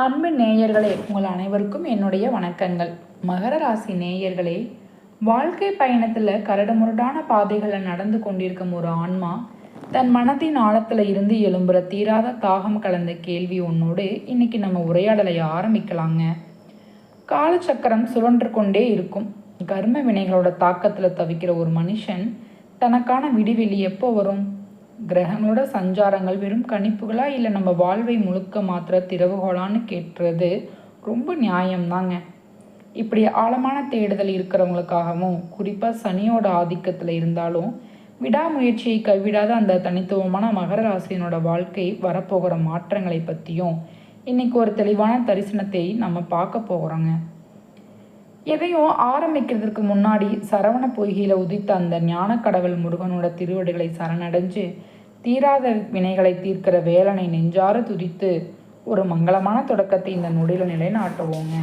அன்பு நேயர்களே, உங்கள் அனைவருக்கும் என்னுடைய வணக்கங்கள். மகர ராசி நேயர்களே, வாழ்க்கை பயணத்தில் கரடுமுரடான பாதைகளில் நடந்து கொண்டிருக்கும் ஒரு ஆன்மா தன் மனத்தின் ஆழத்தில் இருந்து எழும்புற தீராத தாகம் கலந்த கேள்வி ஒன்னோடு இன்னைக்கு நம்ம உரையாடலை ஆரம்பிக்கலாங்க. காலச்சக்கரம் சுழன்று கொண்டே இருக்கும். கர்ம வினைகளோட தாக்கத்தில் தவிக்கிற ஒரு மனுஷன் தனக்கான விடிவெளி எப்போ வரும்? கிரகங்களோட சஞ்சாரங்கள் வெறும் கணிப்புகளா, இல்லை நம்ம வாழ்வை முழுக்க மாத்திர திறவுகோலான்னு கேட்டுறது ரொம்ப நியாயம்தாங்க. இப்படி ஆழமான தேடுதல் இருக்கிறவங்களுக்காகவும், குறிப்பாக சனியோட ஆதிக்கத்தில் இருந்தாலும் விடாமுயற்சியை கைவிடாத அந்த தனித்துவமான மகர ராசியினோட வாழ்க்கை வரப்போகிற மாற்றங்களை பற்றியும் இன்னைக்கு ஒரு தெளிவான தரிசனத்தை நம்ம பார்க்க போகிறோங்க. எதையும் ஆரம்பிக்கிறதுக்கு முன்னாடி சரவண பொய்கையில் உதித்த அந்த ஞானக்கடவுள் முருகனோட திருவடிகளை சரணடைஞ்சு தீராத வினைகளை தீர்க்கிற வேலனை நெஞ்சார துதித்து ஒரு மங்களமான தொடக்கத்தை இந்த நொடியில் நிலைநாட்டுவோங்க.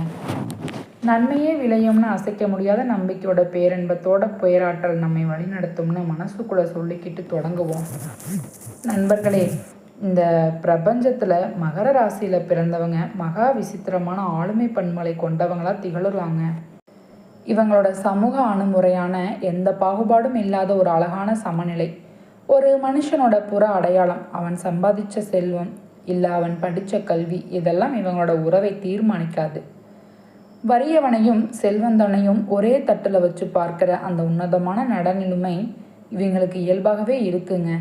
நன்மையே விளையும்னு அசைக்க முடியாத நம்பிக்கையோட பேரன்பத்தோட பேராற்றல் நம்மை வழிநடத்தும்னு மனசுக்குள்ளே சொல்லிக்கிட்டு தொடங்குவோம். நண்பர்களே, இந்த பிரபஞ்சத்தில் மகர ராசியில் பிறந்தவங்க மகா விசித்திரமான ஆளுமை பண்பலை கொண்டவங்களாக திகழுறாங்க. இவங்களோட சமூக அணுமுறையான எந்த பாகுபாடும் இல்லாத ஒரு அழகான சமநிலை. ஒரு மனுஷனோட புற அடையாளம், அவன் சம்பாதிச்ச செல்வம் இல்லை அவன் படித்த கல்வி, இதெல்லாம் இவங்களோட உறவை தீர்மானிக்காது. வறியவனையும் செல்வந்தனையும் ஒரே தட்டில் வச்சு பார்க்குற அந்த உன்னதமான நடைநிலைமை இவங்களுக்கு இயல்பாகவே இருக்குங்க.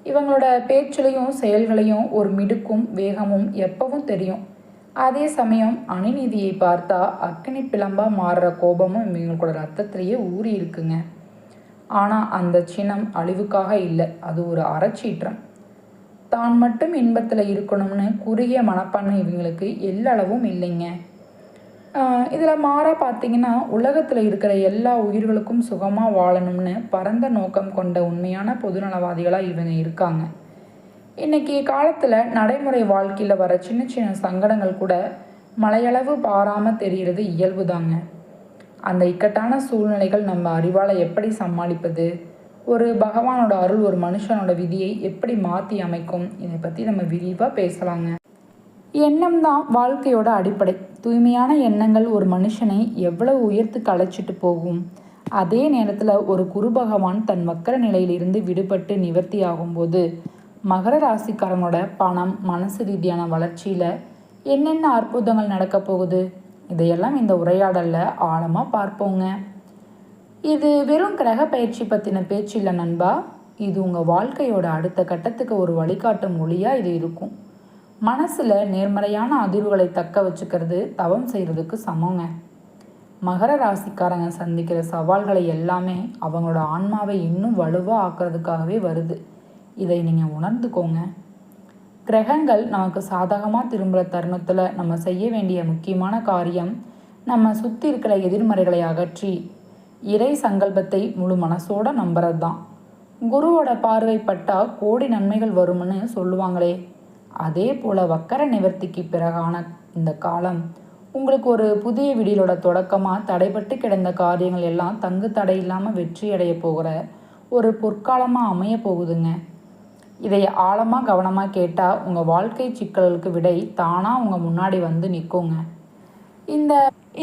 இவங்களோட பேச்சிலையும் செயல்களையும் ஒரு மிடுக்கும் வேகமும் எப்பவும் தெரியும். அதே சமயம் அநீதியை பார்த்தா அக்னி பிளம்பா மாறுற கோபமும் இவங்களோட ரத்தத்திலேயே ஊறி இருக்குங்க. ஆனால் அந்த சினம் அழிவுக்காக இல்லை, அது ஒரு அறச்சீற்றம். தான் மட்டும் இன்பத்தில் இருக்கணும்னு குறுகிய மனப்பான்மை இவங்களுக்கு எல்லளவும் இல்லைங்க. இதில் மாறாக பார்த்தீங்கன்னா, உலகத்தில் இருக்கிற எல்லா உயிர்களுக்கும் சுகமாக வாழணும்னு பரந்த நோக்கம் கொண்ட உண்மையான பொதுநலவாதிகளாக இவங்க இருக்காங்க. இன்றைக்கி காலத்தில் நடைமுறை வாழ்க்கையில் வர சின்ன சின்ன சங்கடங்கள் கூட மலையளவு பாராமல் தெரிகிறது இயல்பு தாங்க. அந்த இக்கட்டான சூழ்நிலைகள் நம்ம அறிவால் எப்படி சமாளிப்பது, ஒரு பகவானோட அருள் ஒரு மனுஷனோட விதியை எப்படி மாற்றி அமைக்கும், இதை பற்றி நம்ம விரிவாக பேசலாங்க. எண்ணம் தான் வாழ்க்கையோட அடிப்படை. தூய்மையான எண்ணங்கள் ஒரு மனுஷனை எவ்வளவு உயர்த்துக்கு அழைச்சிட்டு போகும். அதே நேரத்தில் ஒரு குரு பகவான் தன் வக்கர நிலையிலிருந்து விடுபட்டு நிவர்த்தி ஆகும்போது மகர ராசிக்காரனோட பணம் மனசு ரீதியான வளர்ச்சியில் என்னென்ன அற்புதங்கள் நடக்க போகுது, இதையெல்லாம் இந்த உரையாடலில் ஆழமாக பார்ப்போங்க. இது வெறும் கிரக பயிற்சி பற்றின பேச்சு இல்லை நண்பா. இது உங்கள் வாழ்க்கையோட அடுத்த கட்டத்துக்கு ஒரு வழிகாட்டும் மொழியாக இது இருக்கும். மனசில் நேர்மறையான அதிர்வுகளை தக்க வச்சுக்கிறது தவம் செய்கிறதுக்கு சமங்க. மகர ராசிக்காரங்க சந்திக்கிற சவால்களை எல்லாமே அவங்களோட ஆன்மாவை இன்னும் வலுவாக ஆக்கிறதுக்காகவே வருது. இதை நீங்கள் உணர்ந்துக்கோங்க. கிரகங்கள் நமக்கு சாதகமாக திரும்புகிற தருணத்தில் நம்ம செய்ய வேண்டிய முக்கியமான காரியம், நம்ம சுற்றி இருக்கிற எதிர்மறைகளை அகற்றி இறை சங்கல்பத்தை முழு மனசோடு நம்புறது தான். குருவோட பார்வைப்பட்டால் கோடி நன்மைகள் வரும்னு சொல்லுவாங்களே, அதே போல் வக்கர நிவர்த்திக்கு பிறகான இந்த காலம் உங்களுக்கு ஒரு புதிய விடியலோட தொடக்கமாக தடைபட்டு கிடந்த காரியங்கள் எல்லாம் தங்கு தடை இல்லாமல் வெற்றி அடைய போகிற ஒரு பொற்காலமாக அமைய போகுதுங்க. இதை ஆழமாக கவனமாக கேட்டால் உங்கள் வாழ்க்கை சிக்கல்களுக்கு விடை தானாக உங்கள் முன்னாடி வந்து நிற்குங்க.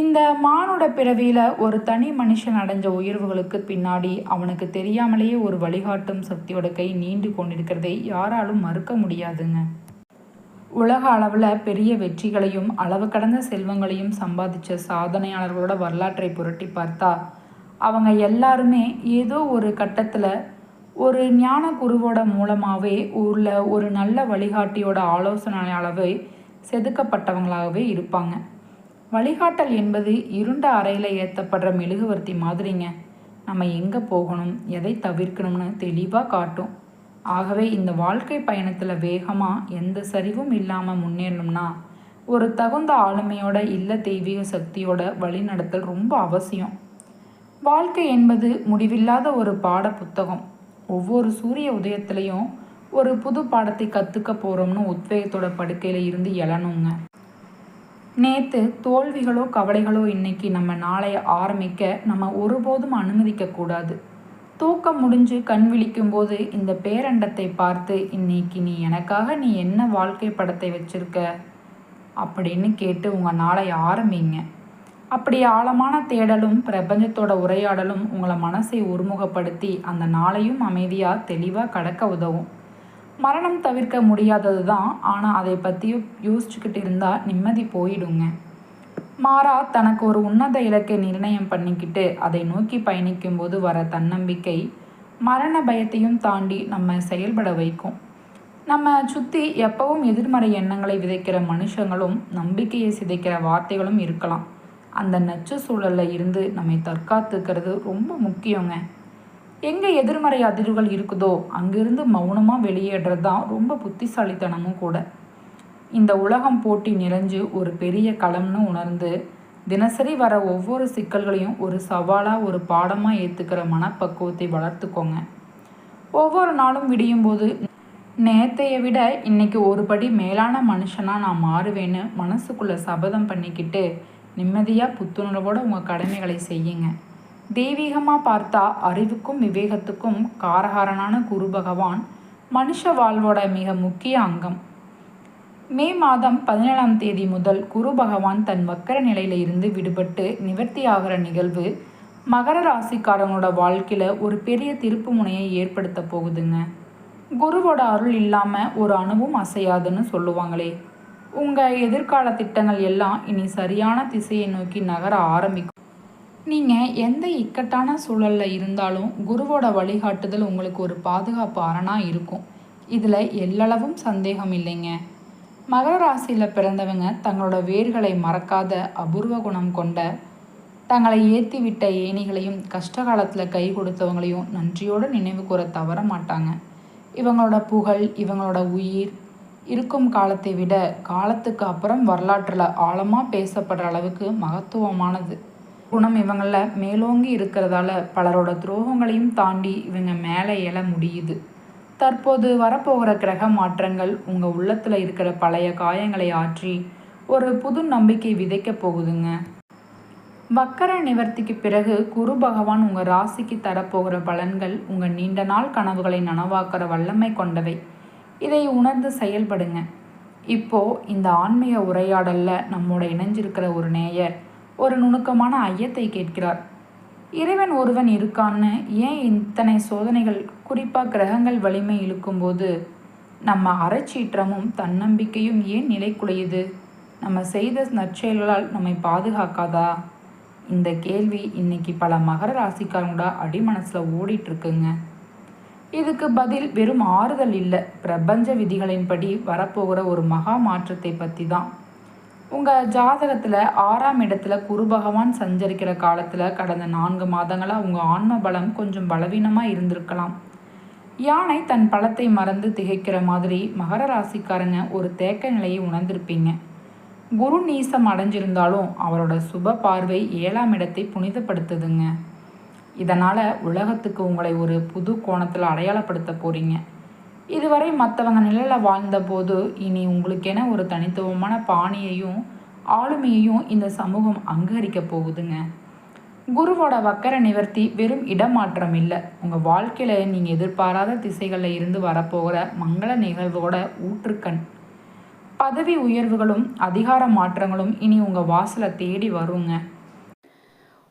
இந்த மானோட பிறவியில் ஒரு தனி மனுஷன் அடைஞ்ச உயர்வுகளுக்கு பின்னாடி அவனுக்கு தெரியாமலேயே ஒரு வழிகாட்டும் சக்தியோட கை நீண்டு கொண்டிருக்கிறதை யாராலும் மறுக்க முடியாதுங்க. உலக அளவில் பெரிய வெற்றிகளையும் அளவு கடந்த செல்வங்களையும் சம்பாதிச்ச சாதனையாளர்களோட வரலாற்றை புரட்டி பார்த்தா அவங்க எல்லாருமே ஏதோ ஒரு கட்டத்தில் ஒரு ஞான குருவோட மூலமாகவே உள்ள ஒரு நல்ல வழிகாட்டியோட ஆலோசனையாளவே செதுக்கப்பட்டவங்களாகவே இருப்பாங்க. வழிகாட்டல் என்பது இருண்ட அறையில் ஏற்றப்படுற மெழுகுவர்த்தி மாதிரிங்க. நம்ம எங்கே போகணும், எதை தவிர்க்கணும்னு தெளிவாக காட்டும். ஆகவே இந்த வாழ்க்கை பயணத்தில் வேகமாக எந்த சரிவும் இல்லாமல் முன்னேறணும்னா ஒரு தகுந்த ஆளுமையோட இல்ல தெய்வீக சக்தியோட வழிநடத்தல் ரொம்ப அவசியம். வாழ்க்கை என்பது முடிவில்லாத ஒரு பாட புத்தகம். ஒவ்வொரு சூரிய உதயத்துலேயும் ஒரு புது பாடத்தை கற்றுக்க போகிறோம்னு உத்வேகத்தோட படுக்கையில் இருந்து எழணுங்க. நேற்று தோல்விகளோ கவலைகளோ இன்னைக்கு நம்ம நாளைய ஆரம்பிக்க நம்ம ஒருபோதும் அனுமதிக்கக்கூடாது. தூக்கம் முடிஞ்சு கண் விழிக்கும் போது இந்த பேரண்டத்தை பார்த்து இன்னைக்கு நீ எனக்காக நீ என்ன வாழ்க்கை படத்தை வச்சிருக்க அப்படின்னு கேட்டு உங்கள் நாளை ஆரம்பிங்க. அப்படி ஆழமான தேடலும் பிரபஞ்சத்தோட உரையாடலும் உங்களை மனசை ஒருமுகப்படுத்தி அந்த நாளையும் அமைதியாக தெளிவாக கடக்க உதவும். மரணம் தவிர்க்க முடியாதது தான், ஆனால் அதை பற்றியும் யோசிச்சுக்கிட்டு இருந்தால் நிம்மதி போயிடுங்க. மாறா தனக்கு ஒரு உன்னத இலக்கை நிர்ணயம் பண்ணிக்கிட்டு அதை நோக்கி பயணிக்கும்போது வர தன்னம்பிக்கை மரண பயத்தையும் தாண்டி நம்ம செயல்பட வைக்கும். நம்ம சுற்றி எப்பவும் எதிர்மறை எண்ணங்களை விதைக்கிற மனுஷங்களும் நம்பிக்கையை சிதைக்கிற வார்த்தைகளும் இருக்கலாம். அந்த நச்சு சூழலில் இருந்து நம்மை தற்காத்துக்கிறது ரொம்ப முக்கியங்க. எங்கே எதிர்மறை அதிர்வுகள் இருக்குதோ அங்கிருந்து மௌனமாக வெளியேறது தான் ரொம்ப புத்திசாலித்தனமும் கூட. இந்த உலகம் போட்டி நிறைஞ்சு ஒரு பெரிய களம்னு உணர்ந்து தினசரி வர ஒவ்வொரு சிக்கல்களையும் ஒரு சவாலாக ஒரு பாடமாக ஏற்றுக்கிற மனப்பக்குவத்தை வளர்த்துக்கோங்க. ஒவ்வொரு நாளும் விடியும் போது நேத்தைய விட இன்னைக்கு ஒரு படி மேலான மனுஷனாக நான் மாறுவேன்னு மனசுக்குள்ளே சபதம் பண்ணிக்கிட்டு நிம்மதியாக புத்துணர்வோடு உங்கள் கடமைகளை செய்யுங்க. தெய்வீகமாக பார்த்தா அறிவுக்கும் விவேகத்துக்கும் காரகாரனான குரு பகவான் மனுஷ வாழ்வோட மிக முக்கிய அங்கம். மே மாதம் 17ஆம் தேதி முதல் குரு பகவான் தன் வக்கர நிலையில இருந்து விடுபட்டு நிவர்த்தி ஆகிற நிகழ்வு மகர ராசிக்காரங்களோட வாழ்க்கையில் ஒரு பெரிய திருப்பு முனையை ஏற்படுத்த போகுதுங்க. குருவோட அருள் இல்லாமல் ஒரு அணுவும் அசையாதுன்னு சொல்லுவாங்களே. உங்கள் எதிர்கால திட்டங்கள் எல்லாம் இனி சரியான திசையை நோக்கி நகர ஆரம்பிக்கும். நீங்கள் எந்த இக்கட்டான சூழலில் இருந்தாலும் குருவோட வழிகாட்டுதல் உங்களுக்கு ஒரு பாதுகாப்பு அரணாக இருக்கும். இதில் எல்லளவும் சந்தேகம் இல்லைங்க. மகர ராசியில் பிறந்தவங்க தங்களோட வேர்களை மறக்காத அபூர்வ குணம் கொண்ட, தங்களை ஏற்றி விட்ட ஏணிகளையும் கஷ்ட காலத்தில் கை கொடுத்தவங்களையும் நன்றியோடு நினைவு கூற தவற மாட்டாங்க. இவங்களோட புகழ், இவங்களோட உயிர் இருக்கும் காலத்தை விட காலத்துக்கு அப்புறம் வரலாற்றில் ஆழமாக பேசப்படுற அளவுக்கு மகத்துவமானது. குணம் இவங்களில் மேலோங்கி இருக்கிறதால பலரோட துரோகங்களையும் தாண்டி இவங்க மேலே எழ முடியுது. தற்போது வரப்போகிற கிரக மாற்றங்கள் உங்கள் உள்ளத்தில் இருக்கிற பழைய காயங்களை ஆற்றி ஒரு புது நம்பிக்கை விதைக்க போகுதுங்க. வக்கர நிவர்த்திக்கு பிறகு குரு பகவான் உங்கள் ராசிக்கு தரப்போகிற பலன்கள் உங்கள் நீண்ட நாள் கனவுகளை நனவாக்குற வல்லமை கொண்டவை. இதை உணர்ந்து செயல்படுங்க. இப்போது இந்த ஆன்மீக உரையாடலில் நம்மோட இணைஞ்சிருக்கிற ஒரு நேயர் ஒரு நுணுக்கமான ஐயத்தை கேட்கிறார். இறைவன் ஒருவன் இருக்கான்னு ஏன் இத்தனை சோதனைகள், குறிப்பாக கிரகங்கள் வலிமை இழுக்கும்போது நம்ம அறச்சீற்றமும் தன்னம்பிக்கையும் ஏன் நிலைக்குலையுது? நம்ம செய்த நற்செயல்களால் நம்மை பாதுகாக்காதா? இந்த கேள்வி இன்னைக்கு பல மகர ராசிக்காரங்களோட அடிமனசில் ஓடிட்டுருக்குங்க. இதுக்கு பதில் வெறும் ஆறுதல் இல்லை, பிரபஞ்ச விதிகளின்படி வரப்போகிற ஒரு மகா மாற்றத்தை பற்றி தான். உங்கள் ஜாதகத்தில் 6ஆம் இடத்துல குரு பகவான் சஞ்சரிக்கிற காலத்தில் கடந்த 4 மாதங்களாக உங்கள் ஆன்ம பலம் கொஞ்சம் பலவீனமாக இருந்திருக்கலாம். யானை தன் பலத்தை மறந்து திகைக்கிற மாதிரி மகர ராசிக்காரங்க ஒரு தேக்க நிலையை உணர்ந்திருப்பீங்க. குரு நீசம் அடைஞ்சிருந்தாலும் அவரோட சுப பார்வை 7ஆம் இடத்தை புனிதப்படுத்துதுங்க. இதனால் உலகத்துக்கு உங்களை ஒரு புது கோணத்தில் அடையாளப்படுத்த போகிறீங்க. இதுவரை மற்றவங்க நிழலில் வாழ்ந்தபோது இனி உங்களுக்கென ஒரு தனித்துவமான பாணியையும் ஆளுமையையும் இந்த சமூகம் அங்கீகரிக்க போகுதுங்க. குருவோட வக்கர நிவர்த்தி வெறும் இடமாற்றம் இல்லை, உங்கள் வாழ்க்கையில் நீங்கள் எதிர்பாராத திசைகளில் இருந்து வரப்போகிற மங்கள நிகழ்வோட ஊற்றுக்கண். பதவி உயர்வுகளும் அதிகார மாற்றங்களும் இனி உங்கள் வாசலை தேடி வருங்க.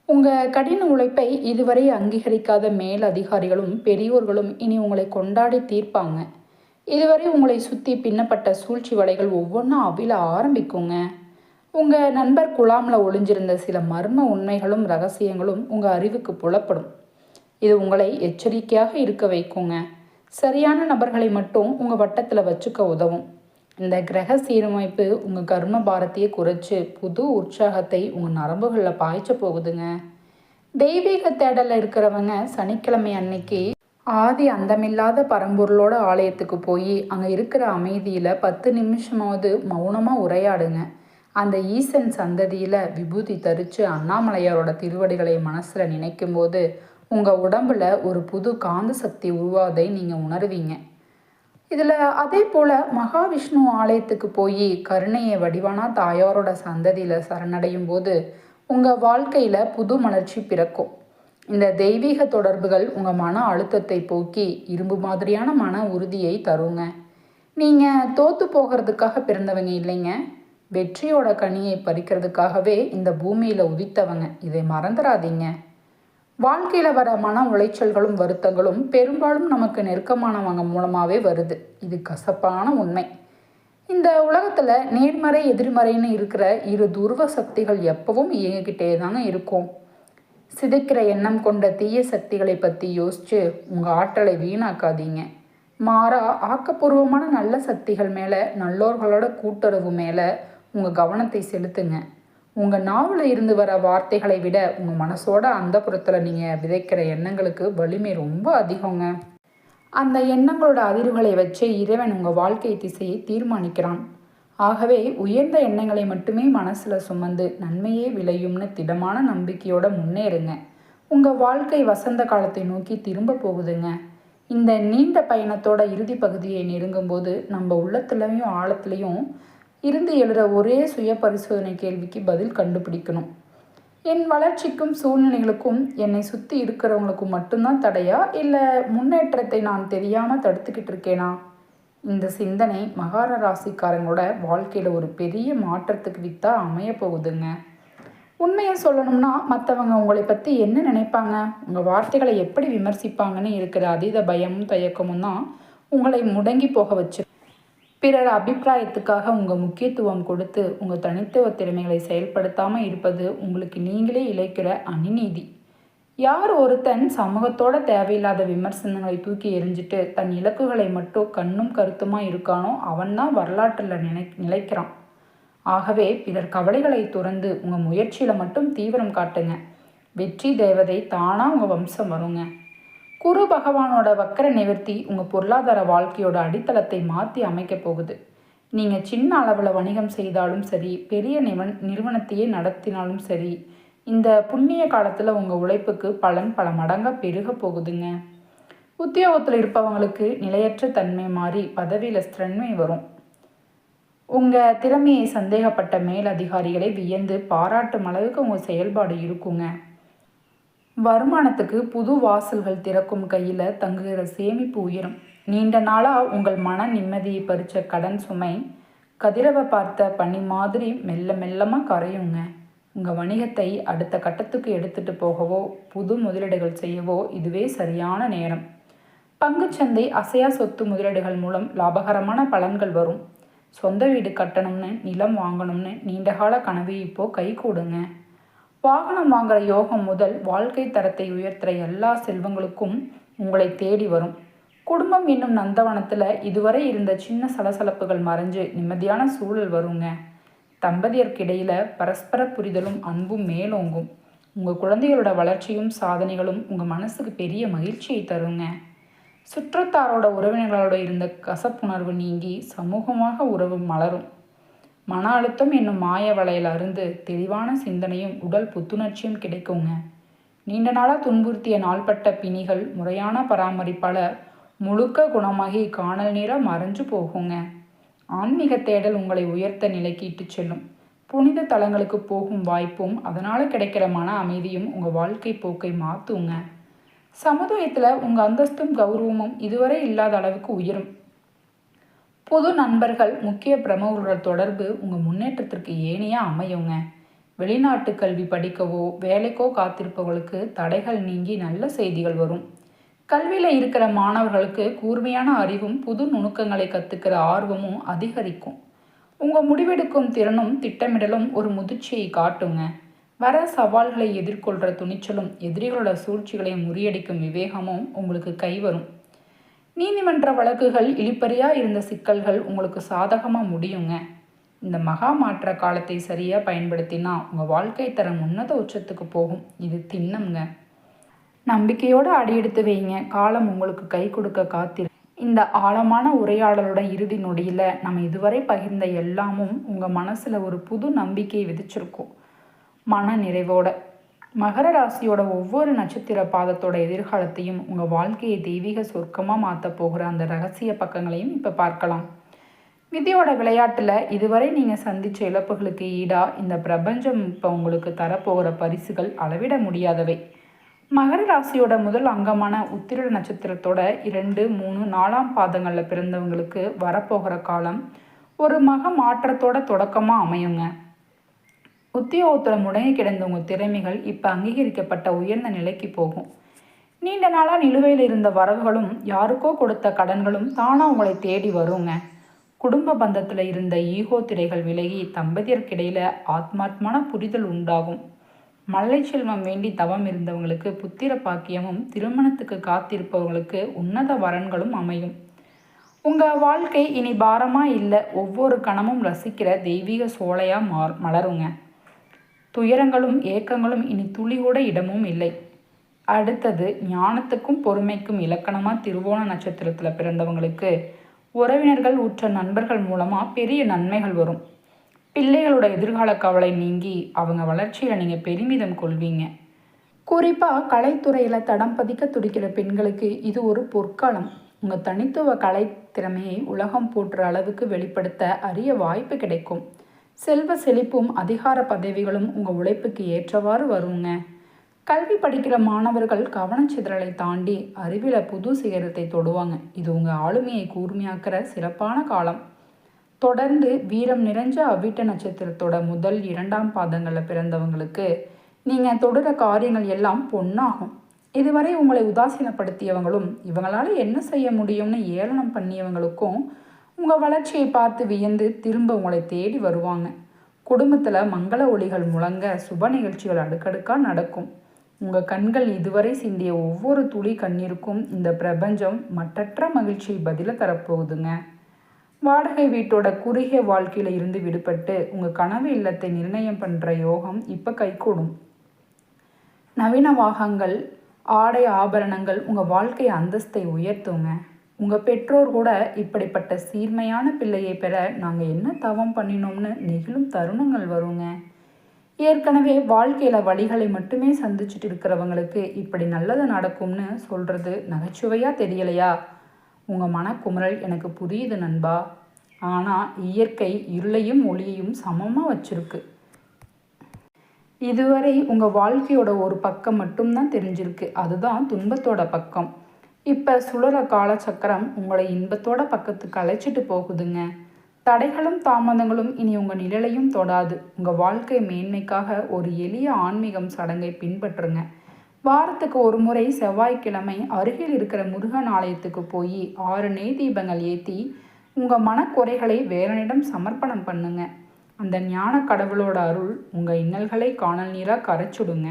உங்கள் கடின உழைப்பை இதுவரை அங்கீகரிக்காத மேல் அதிகாரிகளும் பெரியோர்களும் இனி உங்களை கொண்டாடி தீர்ப்பாங்க. இதுவரை உங்களை சுற்றி பின்னப்பட்ட சூழ்ச்சி வலைகள் ஒவ்வொன்றா அவிழ ஆரம்பிக்குங்க. உங்கள் நண்பர் குழாமில் ஒளிஞ்சிருந்த சில மர்ம உண்மைகளும் ரகசியங்களும் உங்கள் அறிவுக்கு புலப்படும். இது உங்களை எச்சரிக்கையாக இருக்க வைக்குங்க. சரியான நபர்களை மட்டும் உங்கள் வட்டத்தில் வச்சுக்க உதவும். இந்த கிரக சீரமைப்பு உங்கள் கர்ம பாரத்தையே குறைச்சி புது உற்சாகத்தை உங்கள் நரம்புகளில் பாய்ச்ச போகுதுங்க. தெய்வீக தேடலில் இருக்கிறவங்க சனிக்கிழமை அன்னைக்கு ஆதி அந்தமில்லாத பரம்பொருளோட ஆலயத்துக்கு போய் அங்கே இருக்கிற அமைதியில் 10 நிமிஷமாவது மௌனமாக உரையாடுங்க. அந்த ஈசன் சந்ததியில் விபூதி தரித்து அண்ணாமலையாரோட திருவடிகளை மனசில் நினைக்கும் போது உங்கள் உடம்பில் ஒரு புது காந்த சக்தி உருவாவதை நீங்கள் உணர்வீங்க. இதில் அதே போல் மகாவிஷ்ணு ஆலயத்துக்கு போய் கருணையை வடிவானா தாயாரோட சந்ததியில் சரணடையும் போது உங்கள் வாழ்க்கையில் புது மலர்ச்சி பிறக்கும். இந்த தெய்வீக தொடர்புகள் உங்கள் மன அழுத்தத்தை போக்கி இரும்பு மாதிரியான மன உறுதியை தருங்க. நீங்கள் தோற்று போகிறதுக்காக பிறந்தவங்க இல்லைங்க, வெற்றியோட கனியை பறிக்கிறதுக்காகவே இந்த பூமியில் உதித்தவங்க, இதை மறந்துடாதீங்க. வாழ்க்கையில் வர மன உளைச்சல்களும் வருத்தங்களும் பெரும்பாலும் நமக்கு நெருக்கமானவங்க மூலமாகவே வருது. இது கசப்பான உண்மை. இந்த உலகத்தில் நேர்மறை எதிர்மறைன்னு இருக்கிற இரு துருவ சக்திகள் எப்பவும் இயங்கிக்கிட்டே தாங்க இருக்கும். சிதைக்கிற எண்ணம் கொண்ட தீய சக்திகளை பற்றி யோசித்து உங்கள் ஆற்றலை வீணாக்காதீங்க. மாறா ஆக்கப்பூர்வமான நல்ல சக்திகள் மேலே, நல்லோர்களோட கூட்டுறவு மேலே உங்கள் கவனத்தை செலுத்துங்க. உங்கள் நாவில் இருந்து வர வார்த்தைகளை விட உங்கள் மனசோட அந்தப்புறத்தில் நீங்கள் விதைக்கிற எண்ணங்களுக்கு வலிமை ரொம்ப அதிகங்க. அந்த எண்ணங்களோட அதிர்வுகளை வச்சு இறைவன் உங்கள் வாழ்க்கை திசையை தீர்மானிக்கிறான். ஆகவே உயர்ந்த எண்ணங்களை மட்டுமே மனசில் சுமந்து நன்மையே விளையும்னு திடமான நம்பிக்கையோட முன்னேறுங்க. உங்கள் வாழ்க்கை வசந்த காலத்தை நோக்கி திரும்ப போகுதுங்க. இந்த நீண்ட பயணத்தோட இறுதி பகுதியை நெருங்கும்போது நம்ம உள்ளத்துலேயும் ஆழத்துலேயும் இருந்து எழுற ஒரே சுய பரிசோதனை கேள்விக்கு பதில் கண்டுபிடிக்கணும். என் வளர்ச்சிக்கும் சூழ்நிலைகளுக்கும் என்னை சுற்றி இருக்கிறவங்களுக்கும் மட்டும்தான் தடையா, இல்லை முன்னேற்றத்தை நான் தெரியாமல் தடுத்துக்கிட்டு இருக்கேனா? இந்த சிந்தனை மகர ராசிக்காரங்களோட வாழ்க்கையில் ஒரு பெரிய மாற்றத்துக்கு வித்தா அமைய போகுதுங்க. உண்மையை சொல்லணும்னா, மற்றவங்க உங்களை பற்றி என்ன நினைப்பாங்க, உங்கள் வார்த்தைகளை எப்படி விமர்சிப்பாங்கன்னு இருக்கிற அதீத பயமும் தயக்கமும் தான் உங்களை முடங்கி போக வச்சு பிறர் அபிப்பிராயத்துக்காக உங்கள் முக்கியத்துவம் கொடுத்து உங்கள் தனித்துவ திறமைகளை செயல்படுத்தாமல் இருப்பது உங்களுக்கு நீங்களே இழைக்கிற அநீதி. யார் ஒருத்தன் சமூகத்தோட தேவையில்லாத விமர்சனங்களை தூக்கி எறிஞ்சிட்டு தன் இலக்குகளை மட்டும் கண்ணும் கருத்துமாக இருக்கானோ அவன்தான் வரலாற்றில் நிலைக்கிறான். ஆகவே பிறர் கவலைகளை துறந்து உங்கள் முயற்சியில் மட்டும் தீவிரம் காட்டுங்க. வெற்றி தேவதை தானாக உங்கள் வம்சம் வருங்க. குரு பகவானோட வக்கர நிவர்த்தி உங்கள் பொருளாதார வாழ்க்கையோட அடித்தளத்தை மாற்றி அமைக்க போகுது. நீங்கள் சின்ன அளவில் வணிகம் செய்தாலும் சரி, பெரிய நிறுவனத்தையே நடத்தினாலும் சரி, இந்த புண்ணிய காலத்தில் உங்கள் உழைப்புக்கு பலன் பல மடங்காக பெருக போகுதுங்க. உத்தியோகத்தில் இருப்பவங்களுக்கு நிலையற்ற தன்மை மாறி பதவியில் ஸ்திரன்மை வரும். உங்கள் திறமையை சந்தேகப்பட்ட மேலதிகாரிகளை வியந்து பாராட்டும் அளவுக்கு உங்கள் செயல்பாடு இருக்குங்க. வருமானத்துக்கு புது வாசல்கள் திறக்கும், கையில் தங்குகிற சேமிப்பு உயரும். நீண்ட நாளாக உங்கள் மன நிம்மதியை பறித்த கடன் சுமை கதிரவை பார்த்த பனி மாதிரி மெல்ல மெல்லமாக கரையுங்க. உங்கள் வணிகத்தை அடுத்த கட்டத்துக்கு எடுத்துகிட்டு போகவோ புது முதலீடுகள் செய்யவோ இதுவே சரியான நேரம். பங்குச்சந்தை, அசையா சொத்து முதலீடுகள் மூலம் லாபகரமான பலன்கள் வரும். சொந்த வீடு கட்டணும்னு, நிலம் வாங்கணும்னு நீண்டகால கனவு இப்போது கை கூடுங்க. வாகனம் வாங்குகிற யோகம் முதல் வாழ்க்கை தரத்தை உயர்த்துகிற எல்லா செல்வங்களுக்கும் உங்களை தேடி வரும். குடும்பம் என்னும் நந்தவனத்தில் இதுவரை இருந்த சின்ன சலசலப்புகள் மறைஞ்சு நிம்மதியான சூழல் வருங்க. தம்பதியர்க்கிடையில் பரஸ்பர புரிதலும் அன்பும் மேலோங்கும். உங்கள் குழந்தைகளோட வளர்ச்சியும் சாதனைகளும் உங்கள் மனசுக்கு பெரிய மகிழ்ச்சியை தருங்க. சுற்றத்தாரோட உறவினர்களோட இருந்த கசப்புணர்வு நீங்கி சமூகமாக உறவு மலரும். மன அழுத்தம் என்னும் மாய வலையில் அருந்து தெளிவான சிந்தனையும் உடல் புத்துணர்ச்சியும் கிடைக்குங்க. நீண்ட நாளாக துன்புறுத்திய நாள்பட்ட பிணிகள் முறையான பராமரிப்பால் முழுக்க குணமாகி காணல் நீராக மறைஞ்சு போகுங்க. ஆன்மீக தேடல் உங்களை உயர்த்த நிலைக்கு இட்டு செல்லும். புனித தலங்களுக்கு போகும் வாய்ப்பும் அதனால் கிடைக்கிற மன அமைதியும் உங்கள் வாழ்க்கை போக்கை மாற்றுங்க. சமுதாயத்தில் உங்கள் அந்தஸ்தும் கௌரவமும் இதுவரை இல்லாத அளவுக்கு உயரும். புது நண்பர்கள், முக்கிய பிரமுகர்கள் தொடர்பு உங்கள் முன்னேற்றத்திற்கு ஏனையாக அமையுங்க. வெளிநாட்டு கல்வி படிக்கவோ வேலைக்கோ காத்திருப்பவர்களுக்கு தடைகள் நீங்கி நல்ல செய்திகள் வரும். கல்வியில் இருக்கிற மாணவர்களுக்கு கூர்மையான அறிவும் புது நுணுக்கங்களை கற்றுக்கிற ஆர்வமும் அதிகரிக்கும். உங்கள் முடிவெடுக்கும் திறனும் திட்டமிடலும் ஒரு முதிர்ச்சியை காட்டுங்க. வர சவால்களை எதிர்கொள்கிற துணிச்சலும் எதிரிகளோட சூழ்ச்சிகளை முறியடிக்கும் விவேகமும் உங்களுக்கு கைவரும். நீதிமன்ற வழக்குகள், இழிப்பறியாக இருந்த சிக்கல்கள் உங்களுக்கு சாதகமாக முடியுங்க. இந்த மகா மாற்ற காலத்தை சரியாக பயன்படுத்தினா உங்கள் வாழ்க்கை தரம் உன்னத உச்சத்துக்கு போகும். இது திண்ணம்ங்க. நம்பிக்கையோடு அடியெடுத்து வைங்க. காலம் உங்களுக்கு கை கொடுக்க காத்திரு. இந்த ஆழமான உரையாடலோட இறுதி நொடியில் நம்ம இதுவரை பகிர்ந்த எல்லாமும் உங்கள் மனசில் ஒரு புது நம்பிக்கையை விதிச்சிருக்கோம். மன நிறைவோட மகர ராசியோட ஒவ்வொரு நட்சத்திர பாதத்தோட எதிர்காலத்தையும் உங்கள் வாழ்க்கையை தெய்வீக சொர்க்கமாக மாற்ற போகிற அந்த ரகசிய பக்கங்களையும் இப்போ பார்க்கலாம். விதியோட விளையாட்டில் இதுவரை நீங்கள் சந்தித்த இழப்புகளுக்கு ஈடாக இந்த பிரபஞ்சம் இப்போ உங்களுக்கு தரப்போகிற பரிசுகள் அளவிட முடியாதவை. மகர ராசியோட முதல் அங்கமான உத்திர நட்சத்திரத்தோட 2, 3, 4 பாதங்களில் பிறந்தவங்களுக்கு வரப்போகிற காலம் ஒரு மாற்றத்தோட தொடக்கமாக அமையுங்க. உத்தியோகத்தில் முடங்கி கிடந்த உங்கள் திறமைகள் இப்போ அங்கீகரிக்கப்பட்ட உயர்ந்த நிலைக்கு போகும். நீண்ட நாளாக நிலுவையில் இருந்த வரவுகளும் யாருக்கோ கொடுத்த கடன்களும் தானாக உங்களை தேடி வருங்க. குடும்ப பந்தத்தில் இருந்த ஈகோ திரைகள் விலகி தம்பதியர்க்கிடையில் ஆத்மாத்மான புரிதல் உண்டாகும். மல்லை செல்வம் வேண்டி தவம் இருந்தவங்களுக்கு புத்திர பாக்கியமும், திருமணத்துக்கு காத்திருப்பவங்களுக்கு உன்னத வரன்களும் அமையும். உங்கள் வாழ்க்கை இனி பாரமாக இல்லை, ஒவ்வொரு கணமும் ரசிக்கிற தெய்வீக சோலையாக மலருங்க. துயரங்களும் ஏக்கங்களும் இனி துளி கூட இடமும் இல்லை. அடுத்தது ஞானத்துக்கும் பொறுமைக்கும் இலக்கணமாக திருவோண நட்சத்திரத்தில் பிறந்தவங்களுக்கு உறவினர்கள், உற்ற நண்பர்கள் மூலமாக பெரிய நன்மைகள் வரும். பிள்ளைகளோட எதிர்கால கவலை நீங்கி அவங்க வளர்ச்சியில் நீங்கள் பெருமிதம் கொள்வீங்க. குறிப்பாக கலைத்துறையில் தடம் பதிக்க துடிக்கிற பெண்களுக்கு இது ஒரு பொற்காலம். உங்கள் தனித்துவ கலை திறமையை உலகம் போற்றுற அளவுக்கு வெளிப்படுத்த அரிய வாய்ப்பு கிடைக்கும். செல்வ செழிப்பும் அதிகார பதவிகளும் உங்கள் உழைப்புக்கு ஏற்றவாறு வருங்க. கல்வி படிக்கிற மாணவர்கள் கவனச்சிதறலை தாண்டி அறிவில் புது சிகரத்தை தொடுவாங்க. இது உங்கள் ஆளுமையை கூர்மையாக்கிற சிறப்பான காலம். தொடர்ந்து வீரம் நிறைஞ்ச அவிட்ட நட்சத்திரத்தோட முதல் 2ஆம் பாதங்களில் பிறந்தவங்களுக்கு நீங்கள் தொடுற காரியங்கள் எல்லாம் பொன்னாகும். இதுவரை உங்களை உதாசீனப்படுத்தியவங்களும் இவங்களால் என்ன செய்ய முடியும்னு ஏளனம் பண்ணியவங்களுக்கும் உங்கள் வளர்ச்சியை பார்த்து வியந்து திரும்ப உங்களை தேடி வருவாங்க. குடும்பத்தில் மங்கள ஒளிகள் முழங்க சுப நிகழ்ச்சிகள் அடுக்கடுக்காக நடக்கும். உங்கள் கண்கள் இதுவரை சிந்திய ஒவ்வொரு துளி கண்ணீருக்கும் இந்த பிரபஞ்சம் மற்றற்ற மகிழ்ச்சியை பதில தரப்போகுதுங்க. வாடகை வீட்டோட குறுகிய வாழ்க்கையில் இருந்து விடுபட்டு உங்கள் கனவு இல்லத்தை நிர்ணயம் பண்ணுற யோகம் இப்போ கைகூடும். நவீன வாகங்கள், ஆடை, ஆபரணங்கள் உங்கள் வாழ்க்கை அந்தஸ்தை உயர்த்துங்க. உங்கள் பெற்றோர் கூட இப்படிப்பட்ட சீர்மையான பிள்ளையை பெற நாங்கள் என்ன தவம் பண்ணினோம்னு நெகிழும் தருணங்கள் வருங்க. ஏற்கனவே வாழ்க்கையில் வழிகளை மட்டுமே சந்திச்சுட்டு இருக்கிறவங்களுக்கு இப்படி நல்லது நடக்கும்னு சொல்கிறது நகைச்சுவையாக தெரியலையா? உங்கள் மனக்குமுறல் எனக்கு புரியுது நண்பா. ஆனால் இயற்கை இருளையும் ஒளியையும் சமமாக வச்சுருக்கு. இதுவரை உங்கள் வாழ்க்கையோட ஒரு பக்கம் மட்டும்தான் தெரிஞ்சிருக்கு, அதுதான் துன்பத்தோட பக்கம். இப்போ சுழற காலச்சக்கரம் உங்களை இன்பத்தோட பக்கத்துக்கு அழைச்சிட்டு போகுதுங்க. தடைகளும் தாமதங்களும் இனி உங்கள் நிழலையும் தொடாது. உங்கள் வாழ்க்கை மேன்மைக்காக ஒரு எளிய ஆன்மீகம் சடங்கை பின்பற்றுங்க. வாரத்துக்கு ஒரு முறை செவ்வாய்க்கிழமை அருகில் இருக்கிற முருகன் ஆலயத்துக்கு போய் 6 நெய் தீபங்கள் ஏற்றி உங்கள் மனக்குறைகளை வேறனிடம் சமர்ப்பணம் பண்ணுங்க. அந்த ஞான கடவுளோட அருள் உங்கள் இன்னல்களை காணல் நீராக கரைச்சுடுங்க.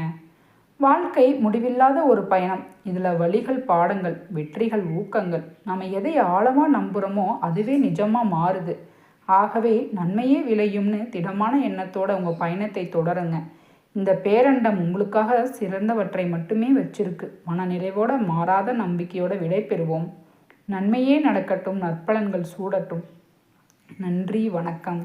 வாழ்க்கை முடிவில்லாத ஒரு பயணம். இதில் வழிகள் பாடங்கள், வெற்றிகள் ஊக்கங்கள். நம்ம எதை ஆழமாக நம்புகிறோமோ அதுவே நிஜமாக மாறுது. ஆகவே நன்மையே விளையும்னு திடமான எண்ணத்தோட உங்கள் பயணத்தை தொடருங்க. இந்த பேரண்டம் உங்களுக்காக சிறந்தவற்றை மட்டுமே வச்சிருக்கு. மன நிறைவோட மாறாத நம்பிக்கையோட விடை பெறுவோம். நன்மையே நடக்கட்டும், நற்பலன்கள் சூடட்டும். நன்றி, வணக்கம்.